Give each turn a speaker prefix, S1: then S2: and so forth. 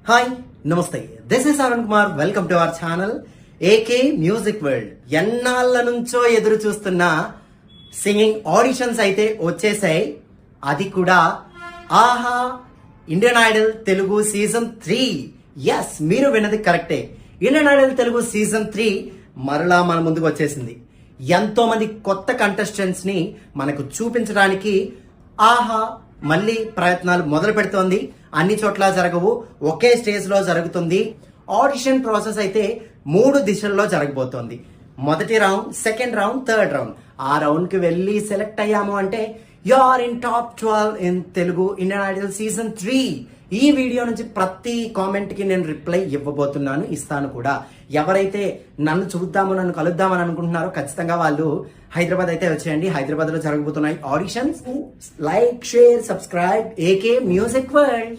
S1: Hi నమస్తే, this is Arun Kumar. Welcome to our channel AK music world. ఎన్నాళ్ళ నుంచో ఎదురు చూస్తున్న సింగింగ్ ఆడిషన్స్ అయితే వచ్చేసాయి. అది కూడా Aha Indian Idol Telugu season 3. Yes, మీరు విన్నది కరెక్టే. ఇండియన్ ఐడల్ తెలుగు సీజన్ 3 మరలా మన ముందుకు వచ్చేసింది. ఎంతో మంది కొత్త కంటెస్టెంట్స్ ని మనకు చూపించడానికి ఆహా మళ్ళీ ప్రయత్నాలు మొదలు పెడుతోంది. అన్ని చోట్ల జరగవు, ఒకే స్టేజ్ లో జరుగుతుంది. ఆడిషన్ ప్రాసెస్ అయితే 3 దిశల్లో జరగబోతోంది. మొదటి round, second round, third round. ఆ రౌండ్ కి వెళ్ళి సెలెక్ట్ అయ్యాము అంటే you are in top 12 in Telugu Indian Idol season 3. ఈ వీడియో నుంచి ప్రతి కామెంట్ కి నేను రిప్లై ఇవ్వబోతున్నాను, ఇస్తాను కూడా. ఎవరైతే నన్ను చూద్దాము, నన్ను కలుద్దామని అనుకుంటున్నారో ఖచ్చితంగా వాళ్ళు హైదరాబాద్ అయితే వచ్చేయండి. హైదరాబాద్ లో జరగబోతున్నాయి auditions. Like, share, subscribe AK music world.